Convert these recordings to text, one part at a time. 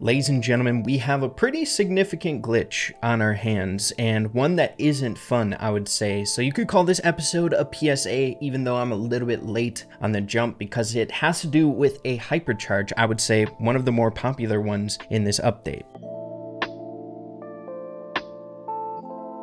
Ladies and gentlemen, we have a pretty significant glitch on our hands, and one that isn't fun, I would say. So you could call this episode a PSA, even though I'm a little bit late on the jump, because it has to do with a hypercharge. I would say one of the more popular ones in this update.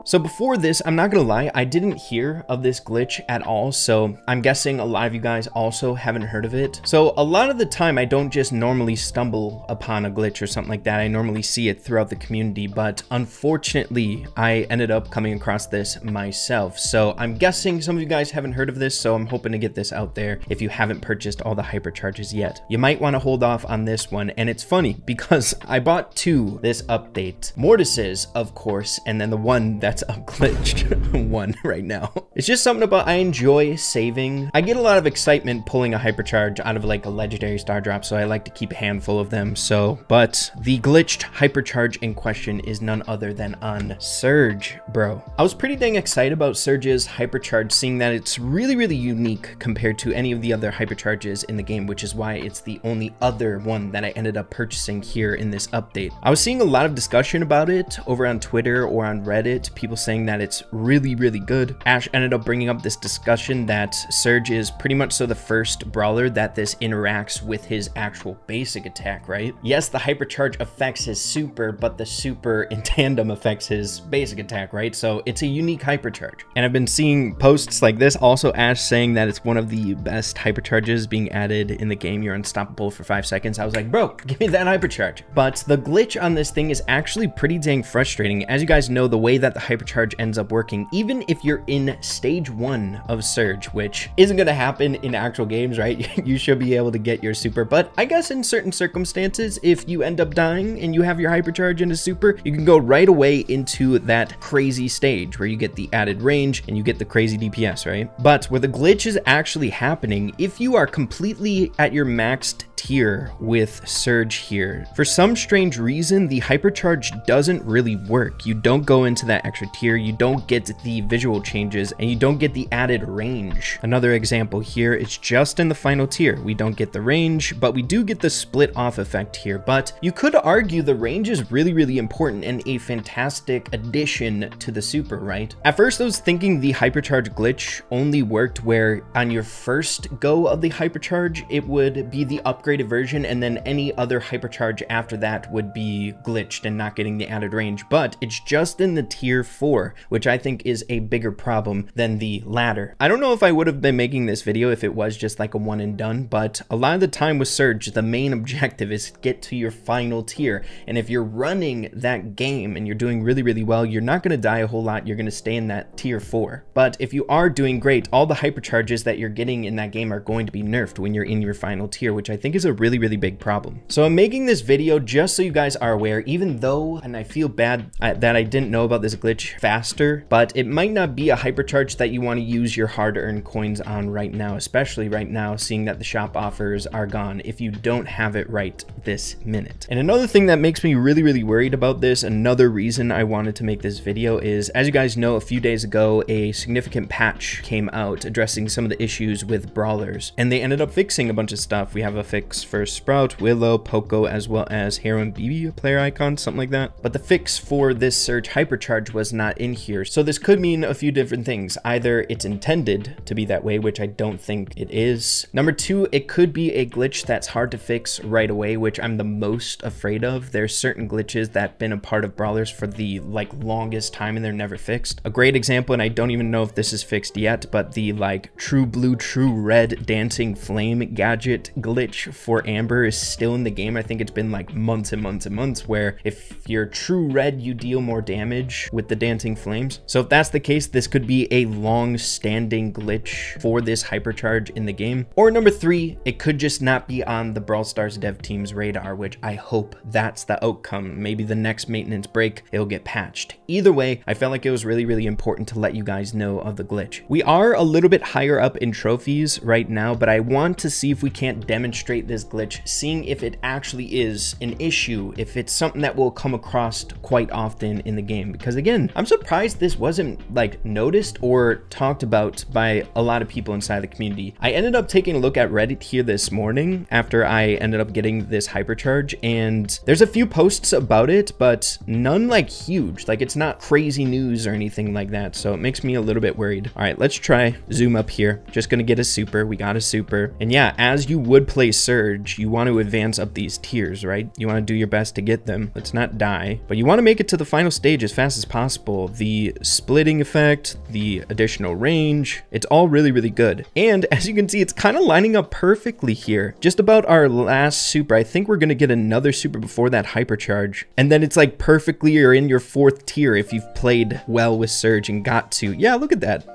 So before this, I'm not gonna lie, I didn't hear of this glitch at all, so I'm guessing a lot of you guys also haven't heard of it. So a lot of the time, I don't just normally stumble upon a glitch or something like that. I normally see it throughout the community, but unfortunately, I ended up coming across this myself. So I'm guessing some of you guys haven't heard of this, so I'm hoping to get this out there if you haven't purchased all the hypercharges yet. You might want to hold off on this one, and it's funny because I bought two this update. Mortises, of course, and then the one that's a glitched one right now. It's just something about I enjoy saving. I get a lot of excitement pulling a hypercharge out of like a legendary star drop, so I like to keep a handful of them. So, but the glitched hypercharge in question is none other than on Surge, bro. I was pretty dang excited about Surge's hypercharge, seeing that it's really unique compared to any of the other hypercharges in the game, which is why it's the only other one that I ended up purchasing here in this update. I was seeing a lot of discussion about it over on Twitter or on Reddit, people saying that it's really good. Ash ended up bringing up this discussion that Surge is pretty much so the first brawler that this interacts with his actual basic attack, right? Yes, the hypercharge affects his super, but the super in tandem affects his basic attack, right? So it's a unique hypercharge. And I've been seeing posts like this, also Ash saying that it's one of the best hypercharges being added in the game. You're unstoppable for 5 seconds. I was like, bro, give me that hypercharge. But the glitch on this thing is actually pretty dang frustrating. As you guys know, the way that the hypercharge ends up working, even if you're in stage 1 of Surge, which isn't going to happen in actual games, right? You should be able to get your super, but I guess in certain circumstances, if you end up dying and you have your hypercharge and a super, you can go right away into that crazy stage where you get the added range and you get the crazy DPS, right? But where the glitch is actually happening, if you are completely at your maxed tier with Surge here, for some strange reason, the hypercharge doesn't really work. You don't go into that extra tier, you don't get the visual changes, and you don't get the added range. Another example here, it's just in the final tier. We don't get the range, but we do get the split off effect here. But you could argue the range is really important and a fantastic addition to the super, right? At first I was thinking the hypercharge glitch only worked where on your first go of the hypercharge, it would be the upgraded version, and then any other hypercharge after that would be glitched and not getting the added range. But it's just in the tier 4, which I think is a bigger problem than the latter. I don't know if I would have been making this video if it was just like a one and done, but a lot of the time with Surge, the main objective is to get to your final tier. And if you're running that game and you're doing really well, you're not going to die a whole lot. You're going to stay in that tier 4. But if you are doing great, all the hypercharges that you're getting in that game are going to be nerfed when you're in your final tier, which I think is a really big problem. So I'm making this video just so you guys are aware, even though, and I feel bad that I didn't know about this glitch faster, but it might not be a hypercharge that you want to use your hard-earned coins on right now, especially right now, seeing that the shop offers are gone if you don't have it right this minute. And another thing that makes me really worried about this, another reason I wanted to make this video, is, as you guys know, a few days ago, a significant patch came out addressing some of the issues with brawlers, and they ended up fixing a bunch of stuff. We have a fix for Sprout, Willow, Poco, as well as Hero and BB, a player icon, something like that. But the fix for this Surge hypercharge was not in here. So this could mean a few different things. Either it's intended to be that way, which I don't think it is. Number 2, it could be a glitch that's hard to fix right away, which I'm the most afraid of. There's certain glitches that have been a part of brawlers for the longest time and they're never fixed. A great example, and I don't even know if this is fixed yet, but the true blue, true red dancing flame gadget glitch for Amber is still in the game. I think it's been like months and months, where if you're true red, you deal more damage with the dancing flames. So if that's the case, this could be a long-standing glitch for this hypercharge in the game. Or number 3, it could just not be on the Brawl Stars dev team's radar, which I hope that's the outcome. Maybe the next maintenance break, it'll get patched. Either way, I felt like it was really important to let you guys know of the glitch. We are a little bit higher up in trophies right now, but I want to see if we can't demonstrate this glitch, seeing if it actually is an issue, if it's something that will come across quite often in the game. Because again, man, I'm surprised this wasn't like noticed or talked about by a lot of people inside the community. I ended up taking a look at Reddit here this morning after I ended up getting this Hypercharge, and there's a few posts about it, but none like huge. Like, it's not crazy news or anything like that, so it makes me a little bit worried. All right, let's try zoom up here. Just gonna get a super. We got a super. And yeah, as you would play Surge, you want to advance up these tiers, right? You want to do your best to get them. Let's not die, but you want to make it to the final stage as fast as possible. The splitting effect, the additional range, it's all really, really good. And as you can see, it's kind of lining up perfectly here. Just about our last super. I think we're gonna get another super before that Hypercharge. And then it's like perfectly you're in your 4th tier if you've played well with Surge and got to. Yeah, look at that.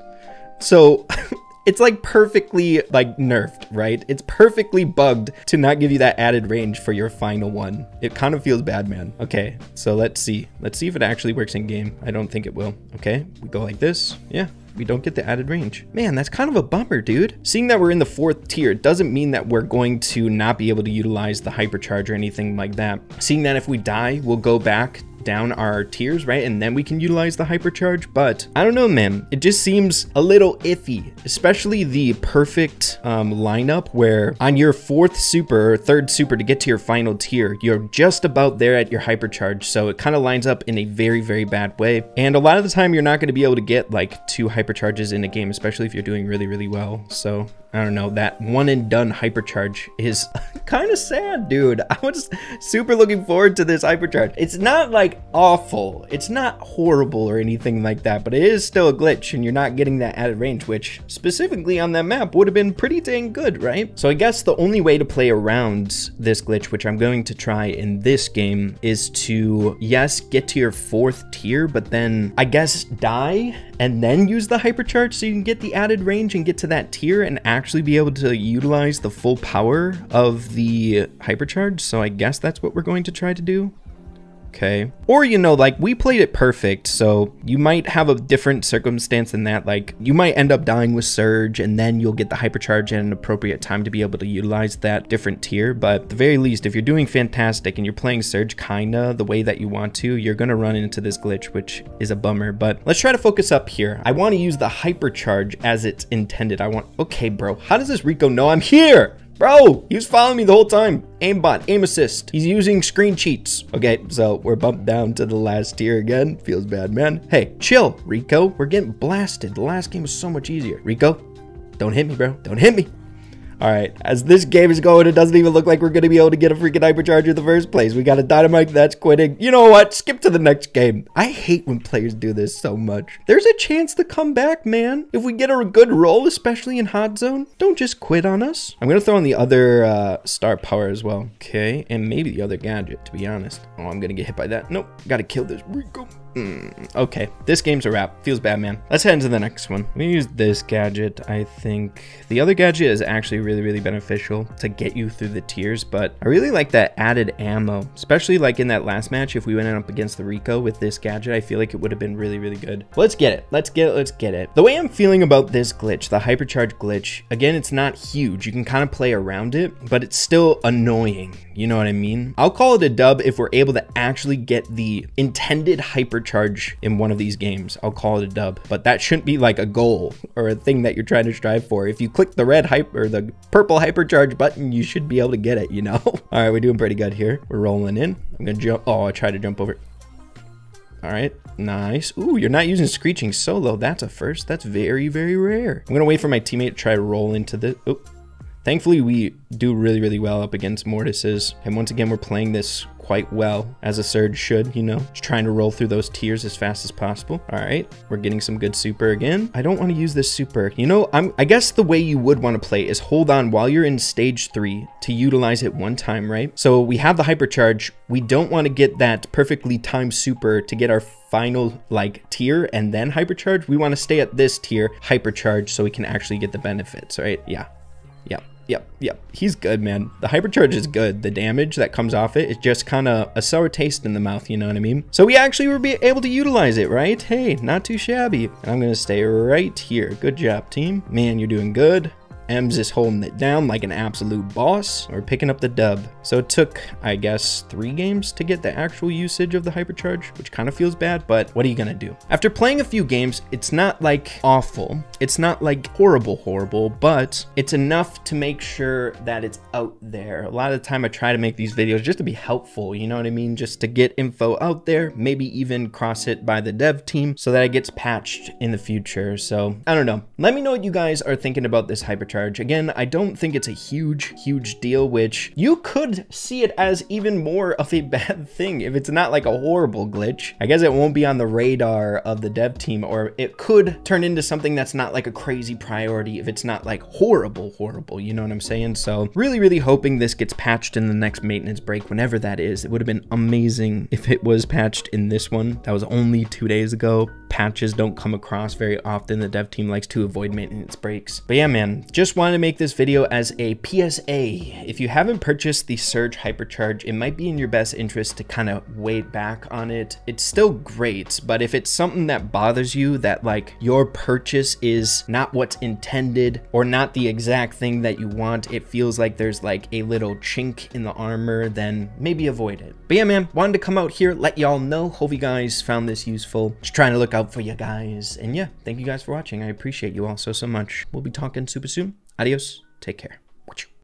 So it's like perfectly like nerfed, right? It's perfectly bugged to not give you that added range for your final one. It kind of feels bad, man. Okay, so let's see. Let's see if it actually works in game. I don't think it will. Okay, we go like this. Yeah. We don't get the added range. Man, that's kind of a bummer, dude. Seeing that we're in the 4th tier doesn't mean that we're going to not be able to utilize the Hypercharge or anything like that. Seeing that if we die, we'll go back down our tiers, right? And then we can utilize the Hypercharge. But I don't know, man. It just seems a little iffy, especially the perfect lineup where on your 4th super or 3rd super to get to your final tier, you're just about there at your Hypercharge. So it kind of lines up in a very, very bad way. And a lot of the time you're not going to be able to get like 2 Hypercharges in a game, especially if you're doing really, really well. So I don't know, that one and done Hypercharge is kind of sad, dude. I was super looking forward to this Hypercharge. It's not like awful, it's not horrible or anything like that, but it is still a glitch and you're not getting that added range, which specifically on that map would have been pretty dang good, right? So I guess the only way to play around this glitch, which I'm going to try in this game, is to, yes, get to your 4th tier, but then I guess die and then use the Hypercharge so you can get the added range and get to that tier and actually be able to utilize the full power of the Hypercharge. So I guess that's what we're going to try to do. Okay. Or, you know, like we played it perfect, so you might have a different circumstance than that. Like you might end up dying with Surge and then you'll get the Hypercharge at an appropriate time to be able to utilize that different tier. But at the very least, if you're doing fantastic and you're playing Surge kinda the way that you want to, you're gonna run into this glitch, which is a bummer. But let's try to focus up here. I want to use the Hypercharge as it's intended. Okay, bro, how does this Rico know I'm here? Bro, he was following me the whole time. Aimbot, aim assist. He's using screen cheats. Okay, so we're bumped down to the last tier again. Feels bad, man. Hey, chill, Rico. We're getting blasted. The last game was so much easier. Rico, don't hit me, bro. Don't hit me. All right, as this game is going, it doesn't even look like we're going to be able to get a freaking Hypercharge in the first place. We got a Dynamite that's quitting. You know what? Skip to the next game. I hate when players do this so much. There's a chance to come back, man. If we get a good roll, especially in hot zone, don't just quit on us. I'm going to throw in the other star power as well. Okay, and maybe the other gadget, to be honest. Oh, I'm going to get hit by that. Nope, got to kill this Rico. Okay, this game's a wrap. Feels bad, man. Let's head into the next one. We use this gadget. I think the other gadget is actually really beneficial to get you through the tiers, but I really like that added ammo, especially like in that last match. If we went up against the Rico with this gadget, I feel like it would have been really good. Let's get it. Let's get it. The way I'm feeling about this glitch, the Hypercharge glitch, again, it's not huge. You can kind of play around it, but it's still annoying. You know what I mean? I'll call it a dub if we're able to actually get the intended Hypercharge in one of these games. I'll call it a dub, but that shouldn't be like a goal or a thing that you're trying to strive for. If you click the red or the purple Hypercharge button, you should be able to get it, you know? All right, we're doing pretty good here. We're rolling in. I'm gonna jump. Oh, I tried to jump over. All right, nice. Ooh, you're not using screeching solo. That's a first. That's very rare. I'm gonna wait for my teammate to try to roll into this. Oh. Thankfully, we do really well up against Mortises. And once again, we're playing this quite well, as a Surge should, you know, just trying to roll through those tiers as fast as possible. All right, we're getting some good super again. I don't want to use this super. You know, I guess the way you would want to play is hold on while you're in stage 3 to utilize it one time, right? So we have the Hypercharge. We don't want to get that perfectly timed super to get our final like tier and then Hypercharge. We want to stay at this tier, Hypercharge, so we can actually get the benefits, right? Yeah. Yep. He's good, man. The Hypercharge is good. The damage that comes off it is just kind of a sour taste in the mouth, you know what I mean? So we actually were able to utilize it, right? Hey, not too shabby. And I'm going to stay right here. Good job, team. Man, you're doing good. Ems is holding it down like an absolute boss. We're picking up the dub. So it took, I guess, 3 games to get the actual usage of the Hypercharge, which kind of feels bad, but what are you gonna do? After playing a few games, it's not like awful. It's not like horrible, but it's enough to make sure that it's out there. A lot of the time I try to make these videos just to be helpful, you know what I mean? Just to get info out there, maybe even cross it by the dev team so that it gets patched in the future. So I don't know. Let me know what you guys are thinking about this Hypercharge. Again, I don't think it's a huge deal, which you could see it as even more of a bad thing if it's not like a horrible glitch. I guess it won't be on the radar of the dev team, or it could turn into something that's not like a crazy priority if it's not like horrible, you know what I'm saying? So really hoping this gets patched in the next maintenance break, whenever that is. It would have been amazing if it was patched in this one. That was only 2 days ago. Patches don't come across very often. The dev team likes to avoid maintenance breaks. But yeah, man, just wanted to make this video as a PSA. If you haven't purchased the Surge Hypercharge, it might be in your best interest to kind of wait back on it. It's still great, but if it's something that bothers you, that like your purchase is not what's intended or not the exact thing that you want, it feels like there's like a little chink in the armor, then maybe avoid it. But yeah, man, wanted to come out here, let y'all know. Hope you guys found this useful. Just trying to look out for you guys. And yeah, thank you guys for watching. I appreciate you all so much. We'll be talking super soon. Adios. Take care.